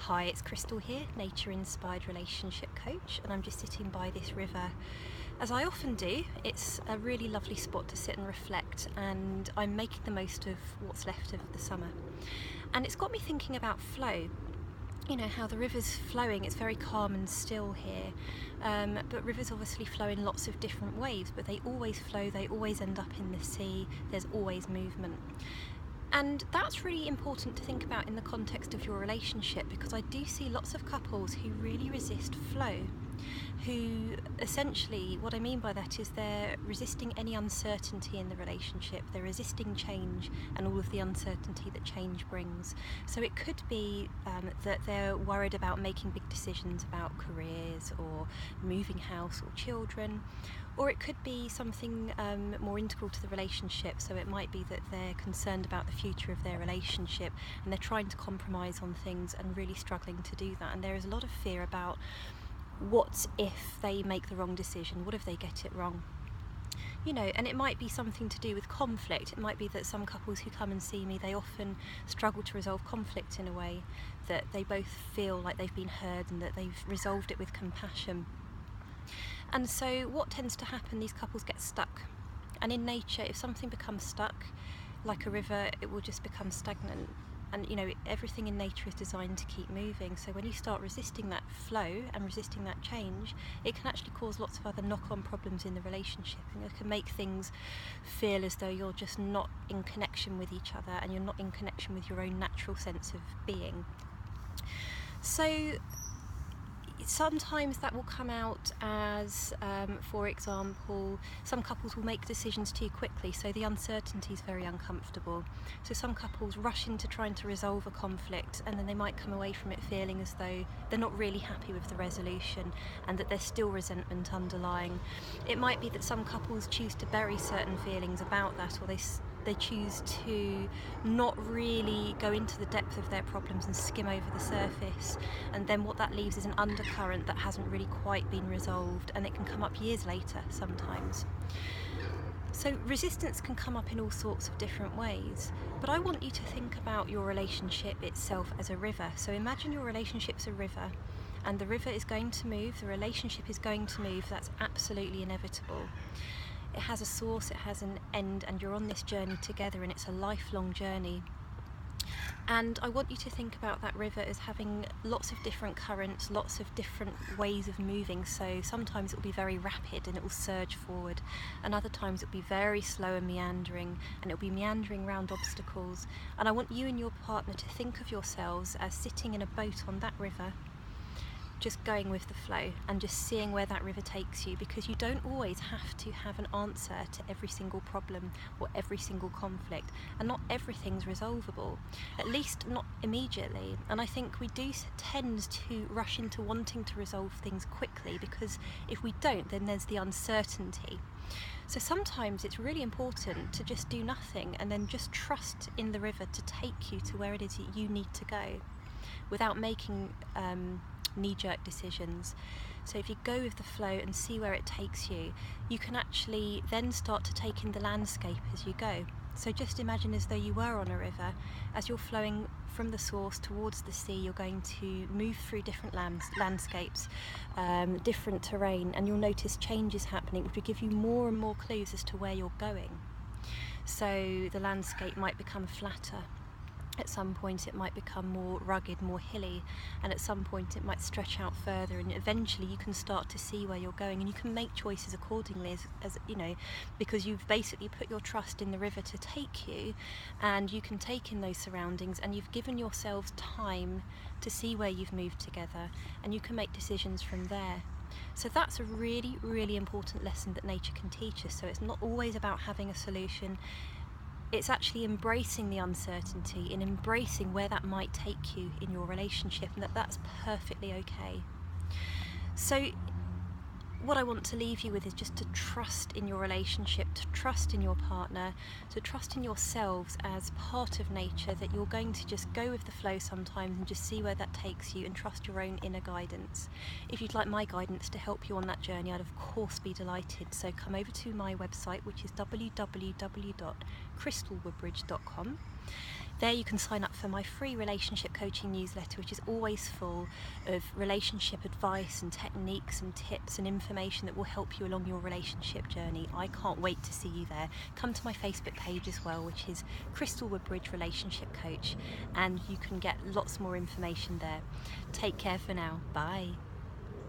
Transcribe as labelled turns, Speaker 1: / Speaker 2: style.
Speaker 1: Hi, it's Crystal here, Nature Inspired Relationship Coach, and I'm just sitting by this river. As I often do, it's a really lovely spot to sit and reflect, and I'm making the most of what's left of the summer. And it's got me thinking about flow. You know, how the river's flowing, it's very calm and still here, but rivers obviously flow in lots of different ways, but they always flow, they always end up in the sea, there's always movement. And that's really important to think about in the context of your relationship, because I do see lots of couples who really resist flow, who essentially, what I mean by that is they're resisting any uncertainty in the relationship, they're resisting change and all of the uncertainty that change brings. So it could be that they're worried about making big decisions about careers or moving house or children, or it could be something more integral to the relationship. So it might be that they're concerned about the future of their relationship and they're trying to compromise on things and really struggling to do that. And there is a lot of fear about what if they make the wrong decision, what if they get it wrong. You know, and it might be something to do with conflict. It might be that some couples who come and see me, they often struggle to resolve conflict in a way that they both feel like they've been heard and that they've resolved it with compassion. And so what tends to happen, these couples get stuck. And in nature, if something becomes stuck, like a river, it will just become stagnant. And you know, everything in nature is designed to keep moving. So when you start resisting that flow and resisting that change, it can actually cause lots of other knock-on problems in the relationship. And it can make things feel as though you're just not in connection with each other and you're not in connection with your own natural sense of being. So sometimes that will come out as, for example, some couples will make decisions too quickly, so the uncertainty is very uncomfortable. So some couples rush into trying to resolve a conflict and then they might come away from it feeling as though they're not really happy with the resolution and that there's still resentment underlying. It might be that some couples choose to bury certain feelings about that, or they choose to not really go into the depth of their problems and skim over the surface, and then what that leaves is an undercurrent that hasn't really quite been resolved, and it can come up years later sometimes. So resistance can come up in all sorts of different ways, but I want you to think about your relationship itself as a river. So imagine your relationship's a river, and the river is going to move, the relationship is going to move, that's absolutely inevitable. It has a source, it has an end, and you're on this journey together, and it's a lifelong journey. And I want you to think about that river as having lots of different currents, lots of different ways of moving. So sometimes it will be very rapid and it will surge forward, and other times it will be very slow and meandering, and it will be meandering around obstacles. And I want you and your partner to think of yourselves as sitting in a boat on that river, just going with the flow and just seeing where that river takes you, because you don't always have to have an answer to every single problem or every single conflict, and not everything's resolvable, at least not immediately. And I think we do tend to rush into wanting to resolve things quickly, because if we don't, then there's the uncertainty. So sometimes it's really important to just do nothing and then just trust in the river to take you to where it is that you need to go, without making knee-jerk decisions. So if you go with the flow and see where it takes you, you can actually then start to take in the landscape as you go. So just imagine as though you were on a river. As you're flowing from the source towards the sea, you're going to move through different landscapes, different terrain, and you'll notice changes happening, which will give you more and more clues as to where you're going. So the landscape might become flatter. At some point it might become more rugged, more hilly, and at some point it might stretch out further, and eventually you can start to see where you're going, and you can make choices accordingly, as you know, because you've basically put your trust in the river to take you, and you can take in those surroundings, and you've given yourselves time to see where you've moved together, and you can make decisions from there. So that's a really, really important lesson that nature can teach us. So it's not always about having a solution. It's actually embracing the uncertainty and embracing where that might take you in your relationship, and that's perfectly okay. So what I want to leave you with is just to trust in your relationship, to trust in your partner, to trust in yourselves as part of nature, that you're going to just go with the flow sometimes and just see where that takes you, and trust your own inner guidance. If you'd like my guidance to help you on that journey, I'd of course be delighted. So come over to my website, which is www.crystalwoodbridge.com. There you can sign up for my free relationship coaching newsletter, which is always full of relationship advice and techniques and tips and information that will help you along your relationship journey. I can't wait to see you there. Come to my Facebook page as well, which is Crystal Woodbridge Relationship Coach, and you can get lots more information there. Take care for now. Bye.